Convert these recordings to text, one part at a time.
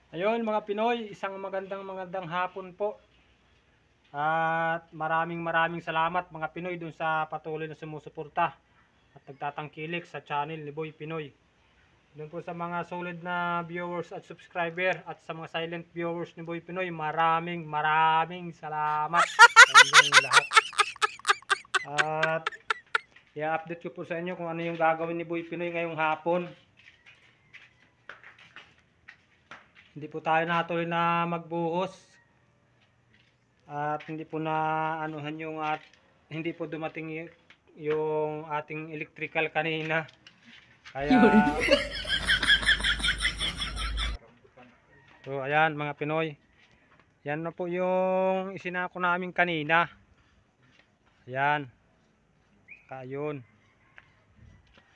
Ayun mga Pinoy, isang magandang hapon po. At maraming salamat mga Pinoy dun sa patuloy na sumusuporta at nagtatangkilik sa channel ni Boy Pinoy. Dun po sa mga solid na viewers at subscriber at sa mga silent viewers ni Boy Pinoy, maraming salamat sa inyong lahat. At i-update ko po sa inyo kung ano yung gagawin ni Boy Pinoy ngayong hapon. Hindi po tayo natuloy na magbuhos at hindi po na anuhan yung at hindi po dumating yung ating electrical kanina, kaya so ayan mga Pinoy, yan na po yung isinako namin kanina. Ayan, ayun,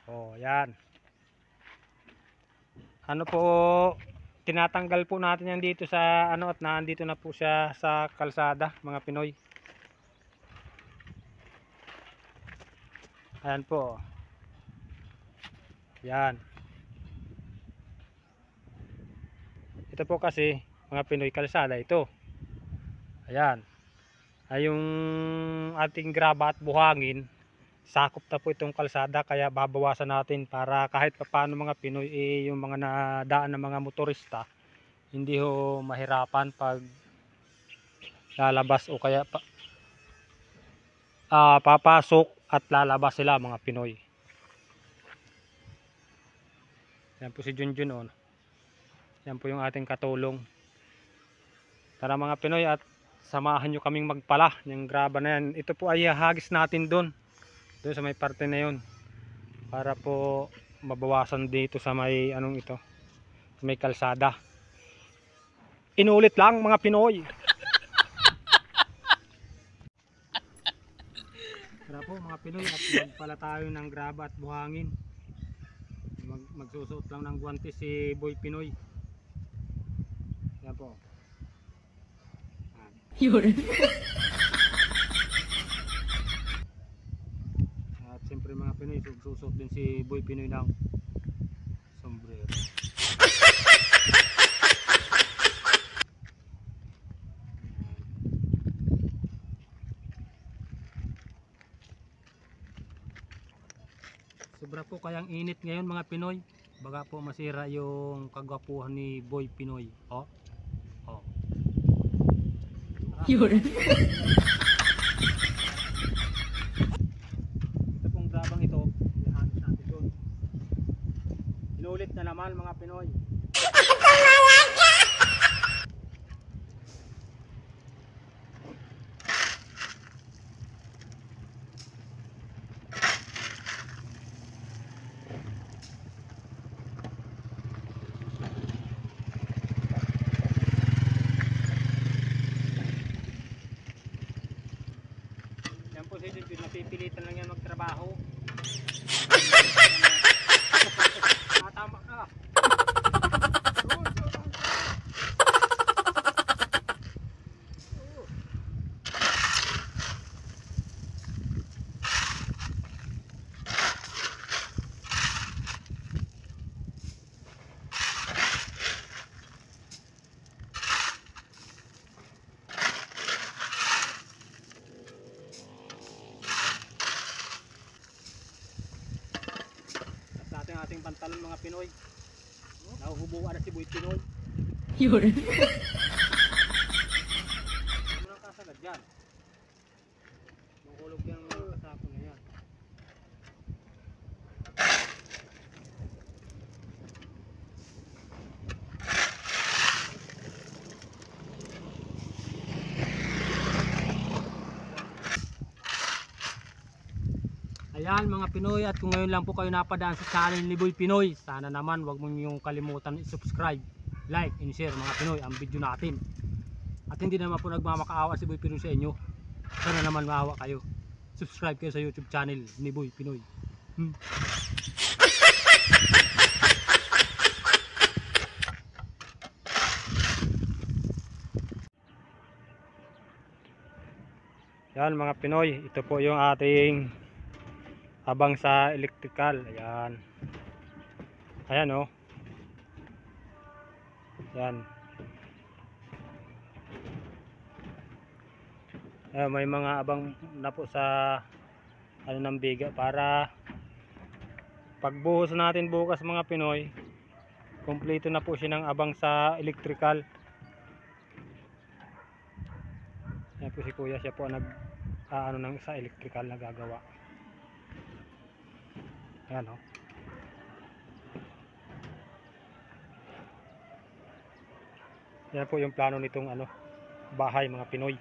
oh ayan, ano po, tinatanggal po natin yan dito sa ano at nandito na po siya sa kalsada mga Pinoy. Ayan po. Yan. Ito po kasi mga Pinoy, kalsada ito. Ayan. Ay yung ating graba at buhangin, sakop na po itong kalsada, kaya babawasan natin para kahit paano mga Pinoy yung mga nadaan ng mga motorista hindi ho mahirapan pag lalabas o kaya papasok at lalabas sila mga Pinoy. Yan po si Junjun on. Yan po yung ating katulong. Tara mga Pinoy at samahan nyo kaming magpala yung graba na yan. Ito po ay hagis natin doon sa may parte na yun para po mabawasan dito sa may anong ito, sa may kalsada. Inulit lang mga Pinoy. Tara po mga Pinoy at magpala tayo ng graba at buhangin. Magsusuot lang ng guwantes si Boy Pinoy. Yan po. Yun. At siyempre mga Pinoy, susot din si Boy Pinoy ng sombrero. Sobra po kayang init ngayon mga Pinoy. Baga po masira yung kagwapuhan ni Boy Pinoy. Oh. Oh. Yun. Ito pong grabang ito, ihanos natin doon. Inulit na naman mga Pinoy. Yan po si Junjun, napipilitan lang yan magtrabaho. Tama ka. Natin ating pantalon mga Pinoy. Nahuhubuan na si Boy Pinoy. Yun. Ano nang kasagad yan? Mahulog yan ang mga kasapon na yan. Ayan mga Pinoy, at kung ngayon lang po kayo napadaan sa channel ni Boy Pinoy, sana naman wag mo niyong kalimutan i-subscribe, like, and share mga Pinoy ang video natin. At hindi naman po nagmamakaawa si Boy Pinoy sa inyo. Sana naman maawa kayo. Subscribe kayo sa YouTube channel ni Boy Pinoy. Yan mga Pinoy, ito po yung ating abang sa electrical. Ayan. Ayan oh. Yan. May mga abang na po sa ano ng biga para pagbuhos natin bukas mga Pinoy, kumpleto na po siya ng abang sa electrical. Yan po si kuya, siya po nag ano ng sa electrical na gagawa. Ayan o. Yan po yung plano nitong ano, bahay mga Pinoy.